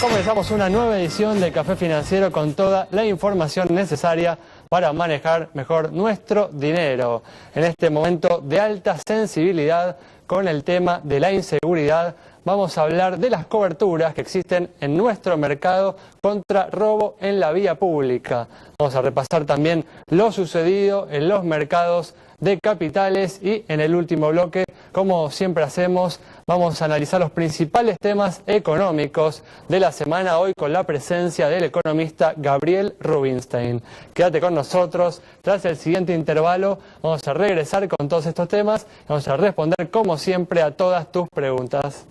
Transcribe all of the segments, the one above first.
Comenzamos una nueva edición de Café Financiero con toda la información necesaria para manejar mejor nuestro dinero. En este momento de alta sensibilidad con el tema de la inseguridad, vamos a hablar de las coberturas que existen en nuestro mercado contra robo en la vía pública. Vamos a repasar también lo sucedido en los mercados de capitales y en el último bloque, como siempre hacemos, vamos a analizar los principales temas económicos de la semana, hoy con la presencia del economista Gabriel Rubinstein. Quédate con nosotros, tras el siguiente intervalo vamos a regresar con todos estos temas y vamos a responder como siempre a todas tus preguntas.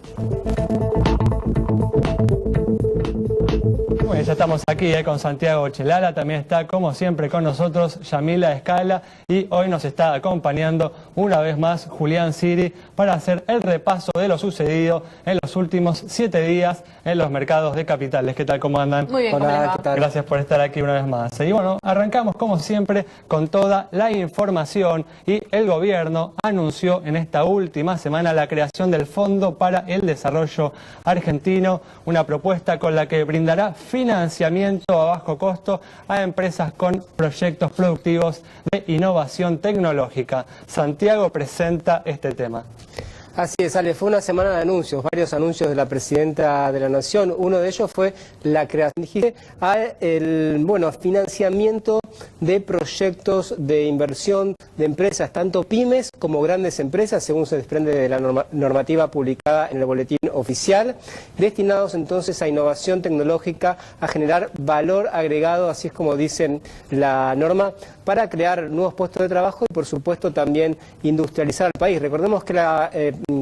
Bueno, ya estamos aquí con Santiago Chelala, también está como siempre con nosotros Yamila Escala y hoy nos está acompañando una vez más Julián Siri para hacer el repaso de lo sucedido en los últimos 7 días en los mercados de capitales. ¿Qué tal? ¿Cómo andan? Muy bien, hola, ¿qué tal? Gracias por estar aquí una vez más. Y bueno, arrancamos como siempre con toda la información y el gobierno anunció en esta última semana la creación del Fondo para el Desarrollo Argentino, una propuesta con la que brindará financiamiento a bajo costo a empresas con proyectos productivos de innovación tecnológica. Santiago presenta este tema. Así es, Ale, fue una semana de anuncios, varios anuncios de la Presidenta de la Nación. Uno de ellos fue la creación, financiamiento de proyectos de inversión de empresas, tanto pymes como grandes empresas, según se desprende de la normativa publicada en el boletín oficial, destinados entonces a innovación tecnológica, a generar valor agregado, así es como dicen la norma, para crear nuevos puestos de trabajo y por supuesto también industrializar el país. Recordemos que la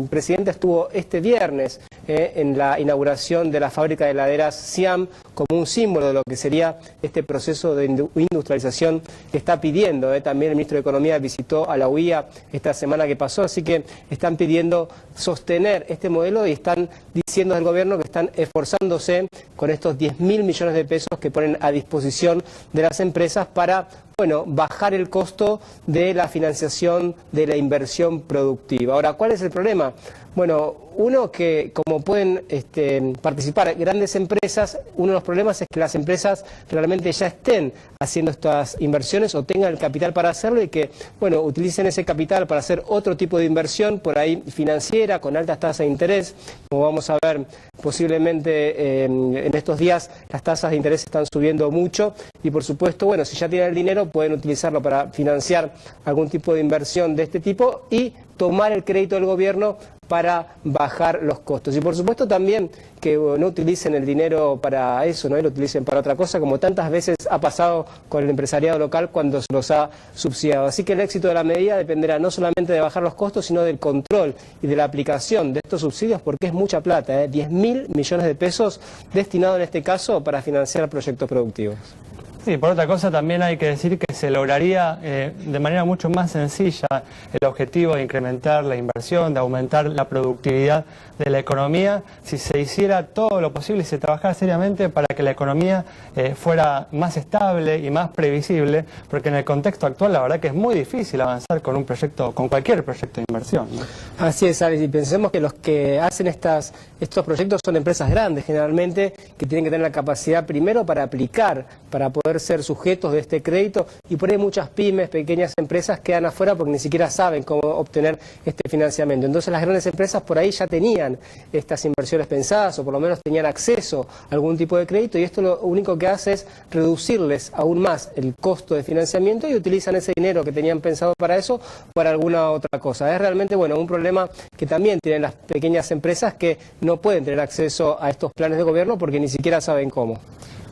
Presidenta estuvo este viernes en la inauguración de la fábrica de heladeras Siam como un símbolo de lo que sería este proceso de industrialización que está pidiendo. También el ministro de Economía visitó a la UIA esta semana que pasó, así que están pidiendo sostener este modelo y están diciendo del gobierno que están esforzándose con estos 10.000 millones de pesos que ponen a disposición de las empresas para bajar el costo de la financiación de la inversión productiva. Ahora, ¿cuál es el problema? Bueno, uno que como pueden participar grandes empresas, uno de los problemas es que las empresas realmente ya estén haciendo estas inversiones o tengan el capital para hacerlo y que, utilicen ese capital para hacer otro tipo de inversión, por ahí financiera, con altas tasas de interés. Como vamos a ver, posiblemente en estos días las tasas de interés están subiendo mucho y por supuesto, si ya tienen el dinero pueden utilizarlo para financiar algún tipo de inversión de este tipo y tomar el crédito del gobierno para bajar los costos. Y por supuesto también que no utilicen el dinero para eso, no lo utilicen para otra cosa, como tantas veces ha pasado con el empresariado local cuando se los ha subsidiado. Así que el éxito de la medida dependerá no solamente de bajar los costos, sino del control y de la aplicación de estos subsidios, porque es mucha plata, 10.000 millones de pesos destinados en este caso para financiar proyectos productivos. Sí, por otra cosa también hay que decir que se lograría de manera mucho más sencilla el objetivo de incrementar la inversión, de aumentar la productividad de la economía, si se hiciera todo lo posible y se trabajara seriamente para que la economía fuera más estable y más previsible, porque en el contexto actual la verdad que es muy difícil avanzar con un proyecto, con cualquier proyecto de inversión, ¿no? Así es, Alex, y pensemos que los que hacen estos proyectos son empresas grandes generalmente, que tienen que tener la capacidad primero para aplicar, para poder ser sujetos de este crédito, y por ahí muchas pymes, pequeñas empresas quedan afuera porque ni siquiera saben cómo obtener este financiamiento. Entonces las grandes empresas por ahí ya tenían estas inversiones pensadas o por lo menos tenían acceso a algún tipo de crédito y esto lo único que hace es reducirles aún más el costo de financiamiento y utilizan ese dinero que tenían pensado para eso para alguna otra cosa. Es realmente un problema que también tienen las pequeñas empresas que no pueden tener acceso a estos planes de gobierno porque ni siquiera saben cómo.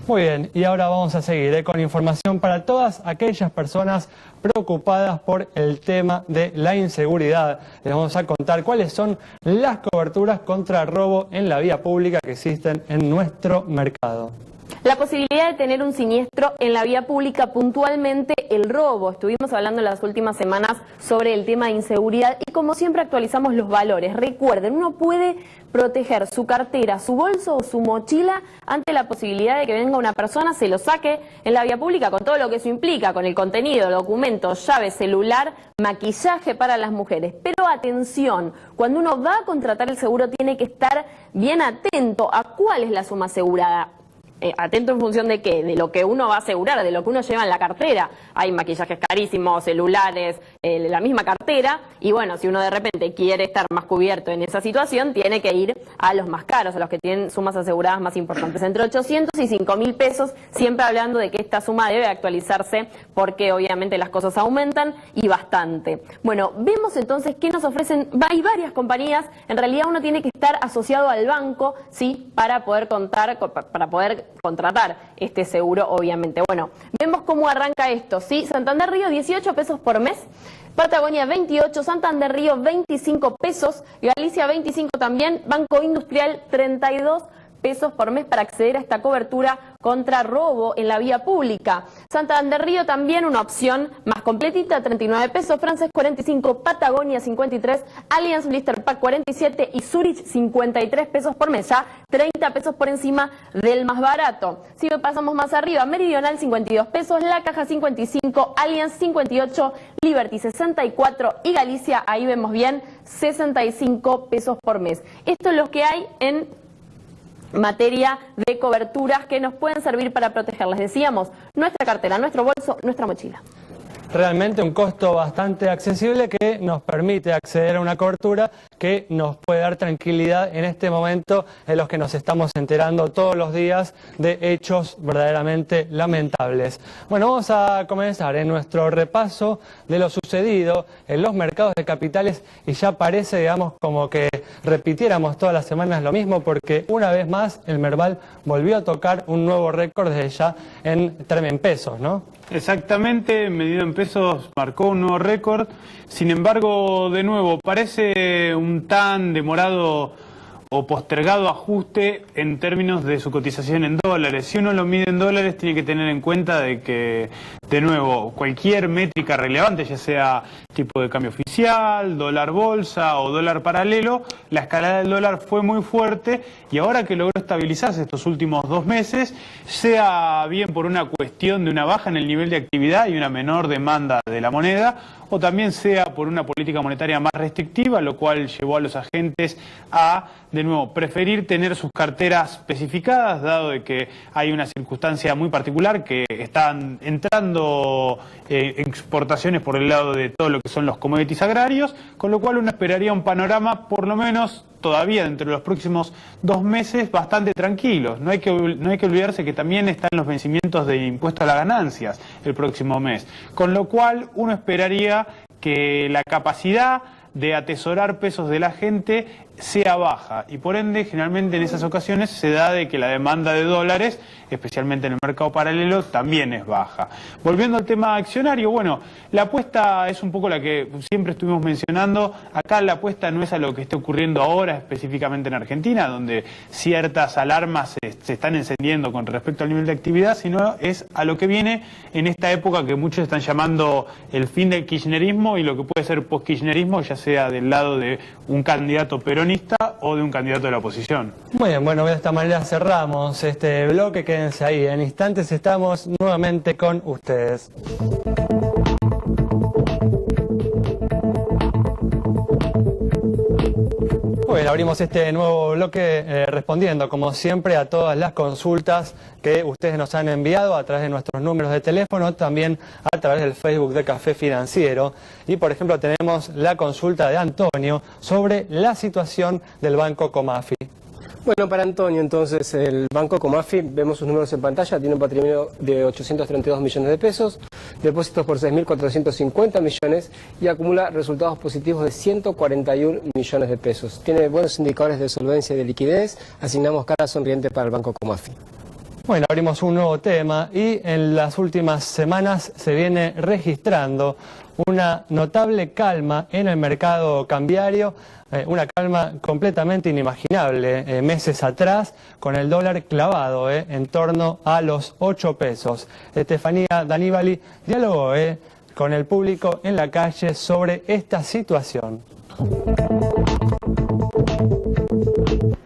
Muy bien, y ahora vamos a seguir con información para todas aquellas personas preocupadas por el tema de la inseguridad. Les vamos a contar cuáles son las coberturas contra robo en la vía pública que existen en nuestro mercado. La posibilidad de tener un siniestro en la vía pública, puntualmente el robo. Estuvimos hablando en las últimas semanas sobre el tema de inseguridad y como siempre actualizamos los valores. Recuerden, uno puede proteger su cartera, su bolso o su mochila ante la posibilidad de que venga una persona, se lo saque en la vía pública con todo lo que eso implica, con el contenido, documentos, llave, celular, maquillaje para las mujeres. Pero atención, cuando uno va a contratar el seguro tiene que estar bien atento a cuál es la suma asegurada. Atento en función de qué, de lo que uno va a asegurar, de lo que uno lleva en la cartera. Hay maquillajes carísimos, celulares, la misma cartera, y bueno, si uno de repente quiere estar más cubierto en esa situación, tiene que ir a los más caros, a los que tienen sumas aseguradas más importantes, entre 800 y 5.000 pesos, siempre hablando de que esta suma debe actualizarse porque obviamente las cosas aumentan y bastante. Bueno, vemos entonces qué nos ofrecen. Hay varias compañías, en realidad uno tiene que estar asociado al banco, ¿sí?, para poder contratar este seguro, obviamente. Bueno, vemos cómo arranca esto, ¿sí? Santander Río, 18 pesos por mes. Patagonia, 28. Santander Río, 25 pesos. Galicia, 25 también. Banco Industrial, 32 pesos por mes para acceder a esta cobertura contra robo en la vía pública. Santander Río también una opción más completita, 39 pesos. Francés, 45. Patagonia, 53. Allianz Blister Pack, 47. Y Zurich, 53 pesos por mes. Ya 30 pesos por encima del más barato. Si pasamos más arriba, Meridional, 52 pesos. La Caja, 55. Allianz, 58. Liberty, 64. Y Galicia, ahí vemos bien, 65 pesos por mes. Esto es lo que hay en materia de coberturas que nos pueden servir para protegerlas. Decíamos, nuestra cartera, nuestro bolso, nuestra mochila. Realmente un costo bastante accesible que nos permite acceder a una cobertura que nos puede dar tranquilidad en este momento en los que nos estamos enterando todos los días de hechos verdaderamente lamentables. Bueno, vamos a comenzar en nuestro repaso de lo sucedido en los mercados de capitales y ya parece, digamos, como que repitiéramos todas las semanas lo mismo porque una vez más el Merval volvió a tocar un nuevo récord desde ya en pesos, ¿no? Exactamente, medido en pesos marcó un nuevo récord. Sin embargo, de nuevo, parece un tan demorado o postergado ajuste en términos de su cotización en dólares. Si uno lo mide en dólares, tiene que tener en cuenta de que, de nuevo, cualquier métrica relevante, ya sea tipo de cambio oficial, dólar bolsa o dólar paralelo, la escalada del dólar fue muy fuerte y ahora que logró estabilizarse estos últimos 2 meses, sea bien por una cuestión de una baja en el nivel de actividad y una menor demanda de la moneda, o también sea por una política monetaria más restrictiva, lo cual llevó a los agentes a, de nuevo, preferir tener sus carteras especificadas, dado de que hay una circunstancia muy particular, que están entrando exportaciones por el lado de todo lo que son los commodities agrarios, con lo cual uno esperaría un panorama, por lo menos todavía dentro de los próximos 2 meses, bastante tranquilos. No hay que olvidarse que también están los vencimientos de impuesto a las ganancias el próximo mes, con lo cual uno esperaría que la capacidad de atesorar pesos de la gente sea baja y por ende generalmente en esas ocasiones se da de que la demanda de dólares, especialmente en el mercado paralelo, también es baja. Volviendo al tema accionario, bueno, la apuesta es un poco la que siempre estuvimos mencionando. Acá la apuesta no es a lo que esté ocurriendo ahora específicamente en Argentina, donde ciertas alarmas se están encendiendo con respecto al nivel de actividad, sino es a lo que viene en esta época que muchos están llamando el fin del kirchnerismo y lo que puede ser post-kirchnerismo, ya sea del lado de un candidato peronista o de un candidato de la oposición. Muy bien, bueno, de esta manera cerramos este bloque, quédense ahí, en instantes estamos nuevamente con ustedes. Bueno, abrimos este nuevo bloque respondiendo, como siempre, a todas las consultas que ustedes nos han enviado a través de nuestros números de teléfono, también a través del Facebook de Café Financiero. Y, por ejemplo, tenemos la consulta de Antonio sobre la situación del Banco Comafi. Bueno, para Antonio, entonces, el Banco Comafi, vemos sus números en pantalla, tiene un patrimonio de 832 millones de pesos, depósitos por 6.450 millones y acumula resultados positivos de 141 millones de pesos. Tiene buenos indicadores de solvencia y de liquidez. Asignamos cara sonriente para el Banco Comafi. Bueno, abrimos un nuevo tema y en las últimas semanas se viene registrando una notable calma en el mercado cambiario, una calma completamente inimaginable meses atrás, con el dólar clavado en torno a los 8 pesos. Estefanía Daníbali dialogó con el público en la calle sobre esta situación.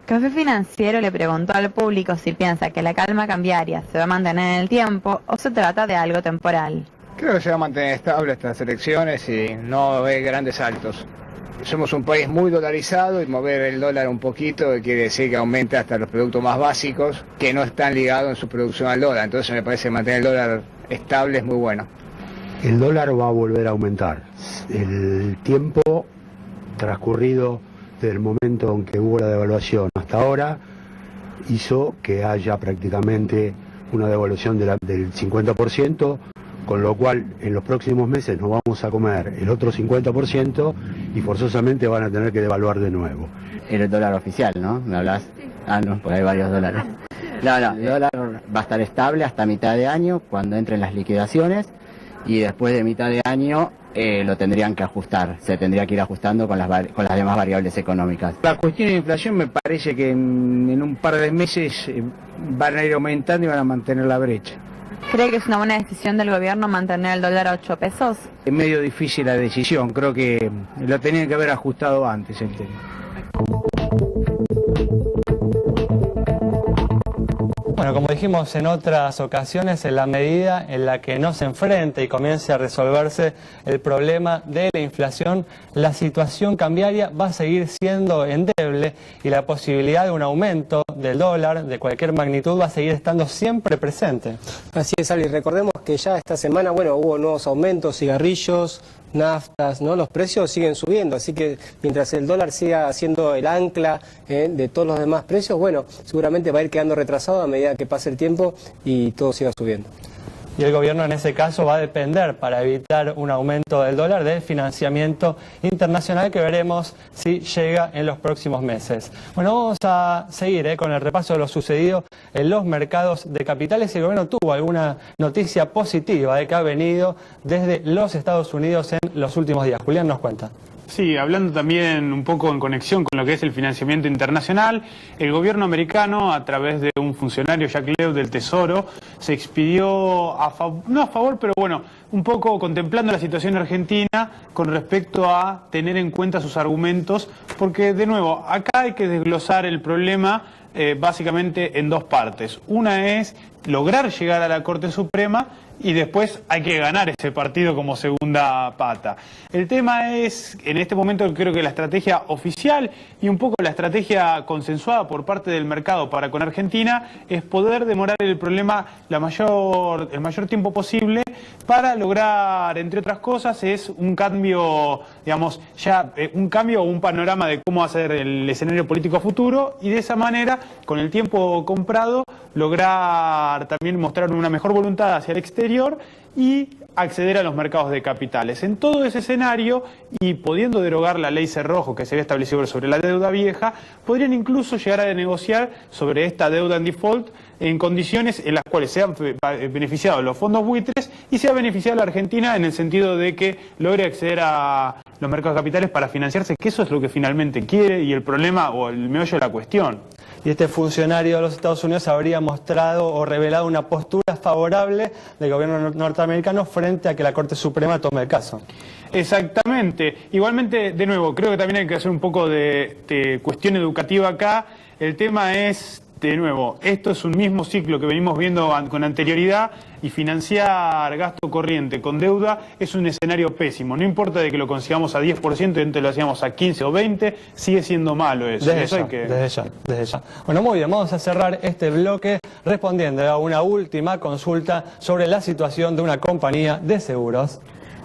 Café Financiero le preguntó al público si piensa que la calma cambiaria se va a mantener en el tiempo o se trata de algo temporal. Creo que se va a mantener estable estas elecciones y no va a haber grandes saltos. Somos un país muy dolarizado y mover el dólar un poquito quiere decir que aumente hasta los productos más básicos que no están ligados en su producción al dólar. Entonces me parece que mantener el dólar estable es muy bueno. El dólar va a volver a aumentar. El tiempo transcurrido desde el momento en que hubo la devaluación hasta ahora hizo que haya prácticamente una devaluación del 50%, con lo cual en los próximos meses nos vamos a comer el otro 50% y forzosamente van a tener que devaluar de nuevo. El dólar oficial, ¿no? ¿Me hablas? Ah, no, porque hay varios dólares. No, el dólar va a estar estable hasta mitad de año, cuando entren las liquidaciones, y después de mitad de año lo tendrían que ajustar, se tendría que ir ajustando con las demás variables económicas. La cuestión de inflación me parece que en un par de meses van a ir aumentando y van a mantener la brecha. ¿Cree que es una buena decisión del gobierno mantener el dólar a 8 pesos? Es medio difícil la decisión, creo que lo tenían que haber ajustado antes el tema. Bueno, como dijimos en otras ocasiones, en la medida en la que no se enfrente y comience a resolverse el problema de la inflación, la situación cambiaria va a seguir siendo endeble y la posibilidad de un aumento del dólar de cualquier magnitud va a seguir estando siempre presente. Así es, Ali. Recordemos que ya esta semana, hubo nuevos aumentos, cigarrillos, naftas, ¿no? Los precios siguen subiendo, así que mientras el dólar siga siendo el ancla de todos los demás precios, seguramente va a ir quedando retrasado a medida que pase el tiempo y todo siga subiendo. Y el gobierno en ese caso va a depender, para evitar un aumento del dólar, del financiamiento internacional que veremos si llega en los próximos meses. Bueno, vamos a seguir con el repaso de lo sucedido en los mercados de capitales. El gobierno tuvo alguna noticia positiva que ha venido desde los Estados Unidos en los últimos días. Julián nos cuenta. Sí, hablando también un poco en conexión con lo que es el financiamiento internacional, el gobierno americano, a través de un funcionario, Jack Lew, del Tesoro, se expidió, no a favor, pero un poco contemplando la situación argentina con respecto a tener en cuenta sus argumentos, porque, de nuevo, acá hay que desglosar el problema básicamente en dos partes. Una es lograr llegar a la Corte Suprema y después hay que ganar ese partido como segunda pata. El tema es, en este momento creo que la estrategia oficial y un poco la estrategia consensuada por parte del mercado para con Argentina es poder demorar el problema el mayor tiempo posible para lograr, entre otras cosas, es un cambio, un cambio o un panorama de cómo va a ser el escenario político futuro y de esa manera, con el tiempo comprado, lograr también mostrar una mejor voluntad hacia el exterior y acceder a los mercados de capitales. En todo ese escenario, y pudiendo derogar la ley Cerrojo que se había establecido sobre la deuda vieja, podrían incluso llegar a negociar sobre esta deuda en default en condiciones en las cuales se han beneficiado los fondos buitres y se ha beneficiado a la Argentina en el sentido de que logre acceder a los mercados de capitales para financiarse, que eso es lo que finalmente quiere y el problema o el meollo de la cuestión. Y este funcionario de los Estados Unidos habría mostrado o revelado una postura favorable del gobierno norteamericano frente a que la Corte Suprema tome el caso. Exactamente. Igualmente, de nuevo, creo que también hay que hacer un poco de cuestión educativa acá. El tema es, de nuevo, esto es un mismo ciclo que venimos viendo con anterioridad y financiar gasto corriente con deuda es un escenario pésimo. No importa de que lo consigamos a 10% y antes lo hacíamos a 15 o 20, sigue siendo malo eso. Desde ya. Bueno, muy bien, vamos a cerrar este bloque respondiendo a una última consulta sobre la situación de una compañía de seguros.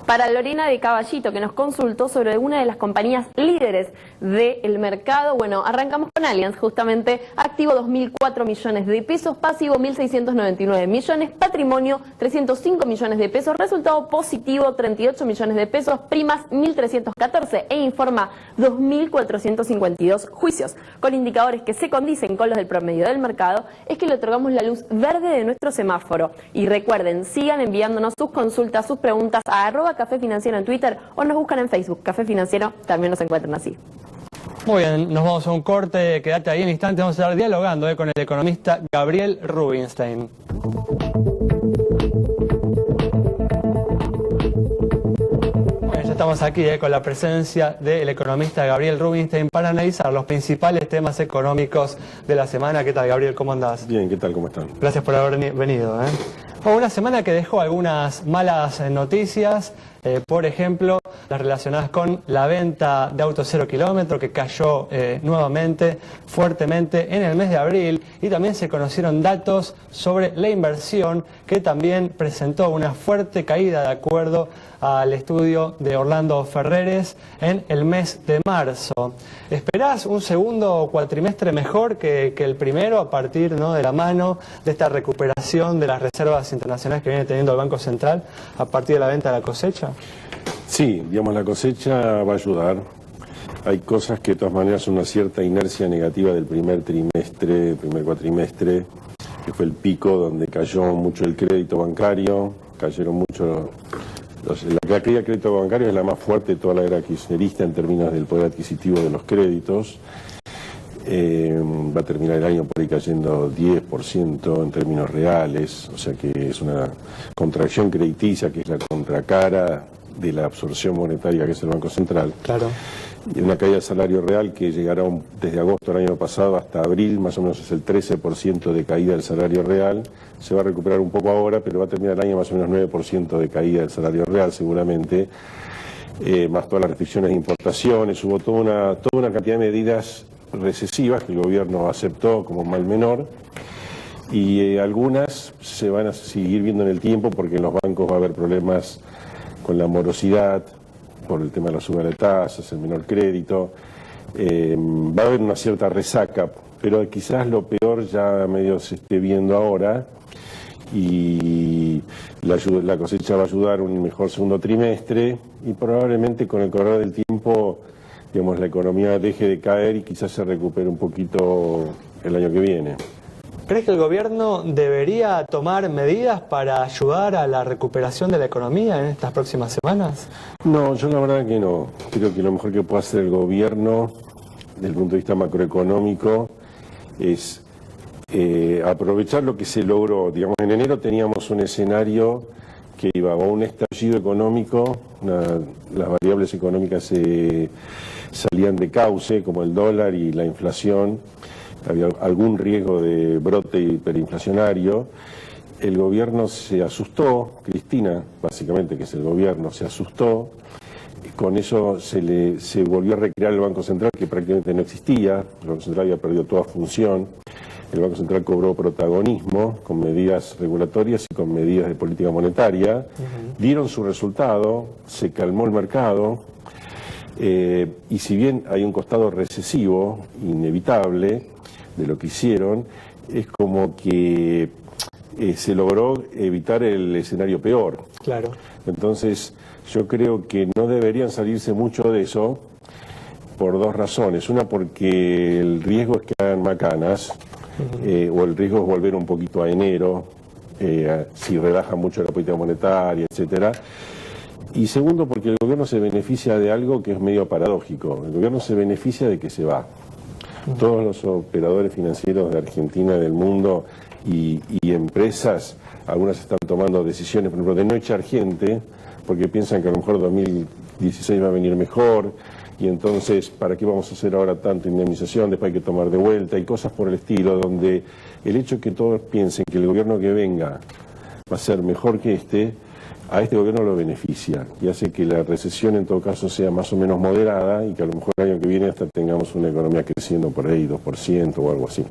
Para Lorena de Caballito, que nos consultó sobre una de las compañías líderes del mercado. Bueno, arrancamos con Allianz, justamente, activo 2.004 millones de pesos, pasivo 1.699 millones, patrimonio 305 millones de pesos, resultado positivo 38 millones de pesos, primas 1.314 e informa 2.452 juicios. Con indicadores que se condicen con los del promedio del mercado, es que le otorgamos la luz verde de nuestro semáforo. Y recuerden, sigan enviándonos sus consultas, sus preguntas a @Café Financiero en Twitter o nos buscan en Facebook. Café Financiero también nos encuentran así. Muy bien, nos vamos a un corte, quédate ahí en instante, vamos a estar dialogando con el economista Gabriel Rubinstein. Ya estamos aquí con la presencia del economista Gabriel Rubinstein para analizar los principales temas económicos de la semana. ¿Qué tal, Gabriel? ¿Cómo andás? Bien, ¿qué tal? ¿Cómo están? Gracias por haber venido. Una semana que dejó algunas malas noticias, por ejemplo, las relacionadas con la venta de autos 0 kilómetro, que cayó nuevamente, fuertemente en el mes de abril, y también se conocieron datos sobre la inversión, que también presentó una fuerte caída de acuerdo al estudio de Orlando Ferreres en el mes de marzo. ¿Esperás un segundo cuatrimestre mejor que el primero a partir de la mano de esta recuperación de las reservas internacionales que viene teniendo el Banco Central a partir de la venta de la cosecha? Sí, digamos, la cosecha va a ayudar. Hay cosas que de todas maneras son una cierta inercia negativa del primer cuatrimestre, que fue el pico donde cayó mucho el crédito bancario, cayeron mucho. La caída del crédito bancario es la más fuerte de toda la era kirchnerista en términos del poder adquisitivo de los créditos. Va a terminar el año por ahí cayendo 10% en términos reales, o sea que es una contracción crediticia, que es la contracara de la absorción monetaria que es el Banco Central. Claro. Y una caída del salario real que llegará desde agosto del año pasado hasta abril, más o menos es el 13% de caída del salario real. Se va a recuperar un poco ahora, pero va a terminar el año más o menos 9% de caída del salario real seguramente, más todas las restricciones de importaciones. Hubo toda una cantidad de medidas recesivas que el gobierno aceptó como mal menor, y algunas se van a seguir viendo en el tiempo porque en los bancos va a haber problemas con la morosidad, por el tema de la suba de tasas, el menor crédito. Va a haber una cierta resaca, pero quizás lo peor ya medio se esté viendo ahora, y la cosecha va a ayudar un mejor segundo trimestre, y probablemente con el correr del tiempo, digamos, la economía deje de caer y quizás se recupere un poquito el año que viene. ¿Crees que el gobierno debería tomar medidas para ayudar a la recuperación de la economía en estas próximas semanas? No, yo la verdad que no. Creo que lo mejor que puede hacer el gobierno, desde el punto de vista macroeconómico, es aprovechar lo que se logró. Digamos, en enero teníamos un escenario que iba a un estallido económico, las variables económicas salían de cauce, como el dólar y la inflación. Había algún riesgo de brote hiperinflacionario. El gobierno se asustó, Cristina, básicamente, que es el gobierno, se asustó. Con eso se volvió a recrear el Banco Central, que prácticamente no existía. El Banco Central había perdido toda función. El Banco Central cobró protagonismo con medidas regulatorias y con medidas de política monetaria. Dieron su resultado, se calmó el mercado. Y si bien hay un costado recesivo inevitable de lo que hicieron, es como que se logró evitar el escenario peor. Claro. Entonces, yo creo que no deberían salirse mucho de eso por dos razones. Una, porque el riesgo es que hagan macanas, o el riesgo es volver un poquito a enero, si relaja mucho la política monetaria, etcétera. Y segundo, porque el gobierno se beneficia de algo que es medio paradójico. El gobierno se beneficia de que se va. Todos los operadores financieros de Argentina, del mundo y empresas, algunas están tomando decisiones, por ejemplo, de no echar gente, porque piensan que a lo mejor 2016 va a venir mejor, y entonces, ¿para qué vamos a hacer ahora tanta indemnización? Después hay que tomar de vuelta, y cosas por el estilo, donde el hecho que todos piensen que el gobierno que venga va a ser mejor que a este gobierno lo beneficia y hace que la recesión en todo caso sea más o menos moderada y que a lo mejor el año que viene hasta tengamos una economía creciendo por ahí 2% o algo así.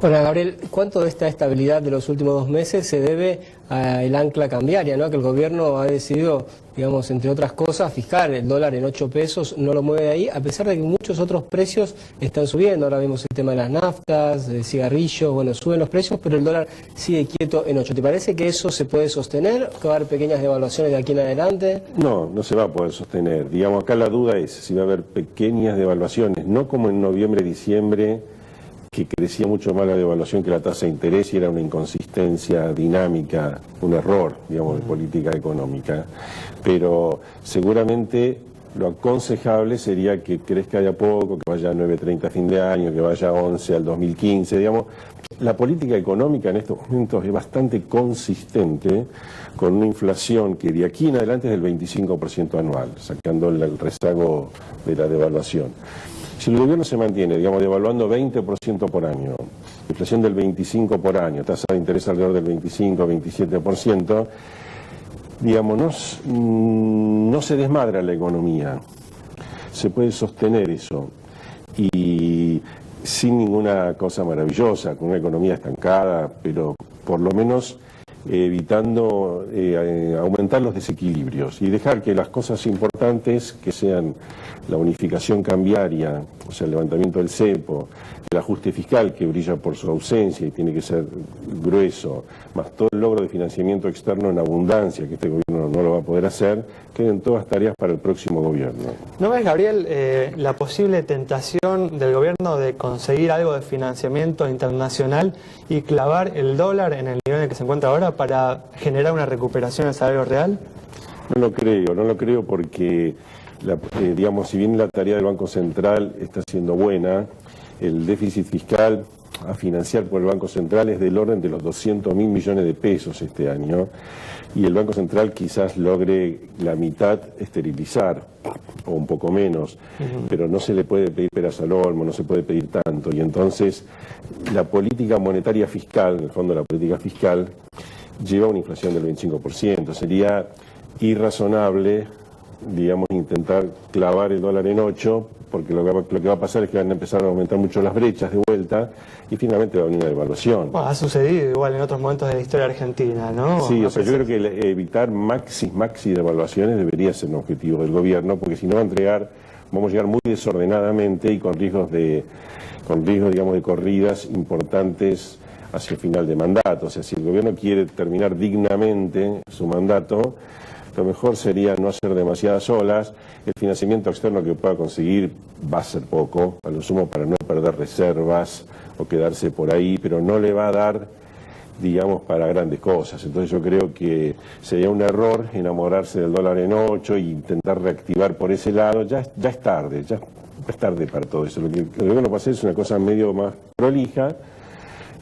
Ahora, Gabriel, ¿cuánto de esta estabilidad de los últimos 2 meses se debe al ancla cambiaria, ¿no? Que el gobierno ha decidido, digamos, entre otras cosas, fijar el dólar en 8 pesos, no lo mueve de ahí, a pesar de que muchos otros precios están subiendo? Ahora vimos el tema de las naftas, de cigarrillos, bueno, suben los precios, pero el dólar sigue quieto en 8. ¿Te parece que eso se puede sostener? ¿Que va a haber pequeñas devaluaciones de aquí en adelante? No, no se va a poder sostener. Digamos, acá la duda es si va a haber pequeñas devaluaciones, no como en noviembre, diciembre, que crecía mucho más la devaluación que la tasa de interés y era una inconsistencia dinámica, un error, digamos, de política económica. Pero seguramente lo aconsejable sería que crezca de a poco, que vaya a 9,30 a fin de año, que vaya a 11 al 2015, digamos. La política económica en estos momentos es bastante consistente, con una inflación que de aquí en adelante es del 25% anual, sacando el rezago de la devaluación. Si el gobierno se mantiene, digamos, devaluando 20% por año, inflación del 25% por año, tasa de interés alrededor del 25-27%, digamos, no se desmadra la economía, se puede sostener eso, y sin ninguna cosa maravillosa, con una economía estancada, pero por lo menos evitando aumentar los desequilibrios y dejar que las cosas importantes, que sean la unificación cambiaria, o sea, el levantamiento del cepo, el ajuste fiscal, que brilla por su ausencia y tiene que ser grueso, más todo el logro de financiamiento externo en abundancia, que este gobierno no lo va a poder hacer, queden todas tareas para el próximo gobierno. ¿No ves, Gabriel, la posible tentación del gobierno de conseguir algo de financiamiento internacional y clavar el dólar en el nivel en el que se encuentra ahora para generar una recuperación del salario real? No lo creo porque, digamos, si bien la tarea del Banco Central está siendo buena, el déficit fiscal a financiar por el Banco Central es del orden de los 200.000 millones de pesos este año, y el Banco Central quizás logre la mitad esterilizar, o un poco menos, pero no se le puede pedir peras al olmo, no se puede pedir tanto, y entonces la política monetaria fiscal, en el fondo la política fiscal, lleva una inflación del 25%. Sería irrazonable, digamos, intentar clavar el dólar en 8, porque lo que va a pasar es que van a empezar a aumentar mucho las brechas de vuelta y finalmente va a venir una devaluación. Bueno, ha sucedido igual en otros momentos de la historia argentina, ¿no? Sí, o sea, yo creo que evitar maxi devaluaciones debería ser un objetivo del gobierno, porque si no vamos a llegar muy desordenadamente y con riesgos, digamos, de corridas importantes hacia el final de mandato. O sea, si el gobierno quiere terminar dignamente su mandato, lo mejor sería no hacer demasiadas olas. El financiamiento externo que pueda conseguir va a ser poco, a lo sumo para no perder reservas o quedarse por ahí, pero no le va a dar, digamos, para grandes cosas. Entonces yo creo que sería un error enamorarse del dólar en 8 e intentar reactivar por ese lado. Ya es tarde para todo eso. Lo que el gobierno va a hacer es una cosa medio más prolija,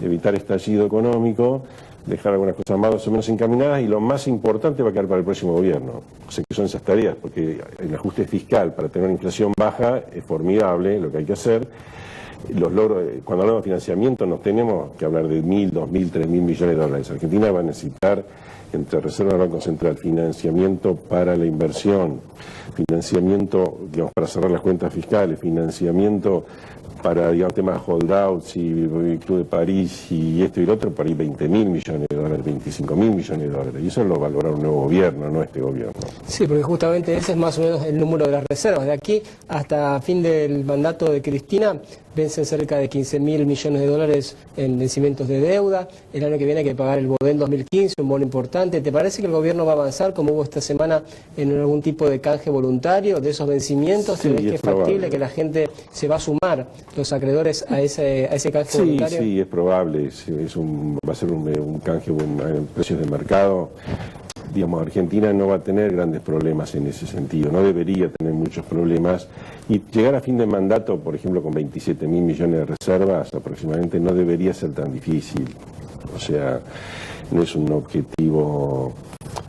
evitar estallido económico, dejar algunas cosas más o menos encaminadas, y lo más importante va a quedar para el próximo gobierno. O sea, que son esas tareas, porque el ajuste fiscal para tener una inflación baja es formidable lo que hay que hacer. Los logros, cuando hablamos de financiamiento, nos tenemos que hablar de 1.000, 2.000, 3.000 millones de dólares. Argentina va a necesitar, entre reservas del Banco Central, financiamiento para la inversión, financiamiento, digamos, para cerrar las cuentas fiscales, financiamiento para, digamos, temas holdouts y Club de París y esto y lo otro, para ir 20.000 millones de dólares, 25.000 millones de dólares. Y eso lo va a lograr un nuevo gobierno, no este gobierno. Sí, porque justamente ese es más o menos el número de las reservas. De aquí hasta fin del mandato de Cristina, vencen cerca de 15.000 millones de dólares en vencimientos de deuda. El año que viene hay que pagar el BODEN 2015, un bono importante. ¿Te parece que el gobierno va a avanzar, como hubo esta semana, en algún tipo de canje voluntario de esos vencimientos? ¿Crees que es factible que la gente se va a sumar, los acreedores, a ese canje voluntario? Sí, es probable. Va a ser un canje en precios de mercado. Digamos, Argentina no va a tener grandes problemas en ese sentido, no debería tener muchos problemas, y llegar a fin de mandato, por ejemplo, con 27.000 millones de reservas aproximadamente, no debería ser tan difícil. O sea, no es un objetivo,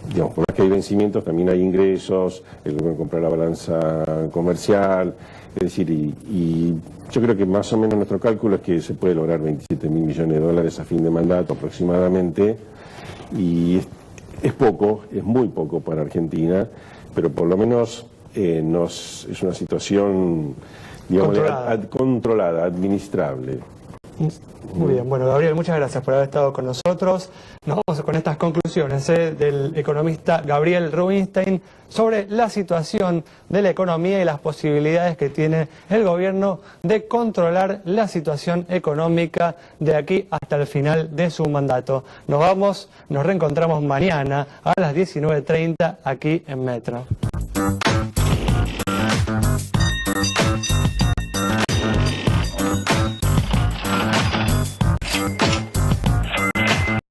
digamos, por más que hay vencimientos, también hay ingresos, el gobierno compra la balanza comercial, es decir, y yo creo que más o menos nuestro cálculo es que se puede lograr 27.000 millones de dólares a fin de mandato aproximadamente, y es poco, es muy poco para Argentina, pero por lo menos es una situación, digamos, controlada, administrable. Muy bien, bueno, Gabriel, muchas gracias por haber estado con nosotros. Nos vamos con estas conclusiones del economista Gabriel Rubinstein sobre la situación de la economía y las posibilidades que tiene el gobierno de controlar la situación económica de aquí hasta el final de su mandato. Nos reencontramos mañana a las 19:30 aquí en Metro.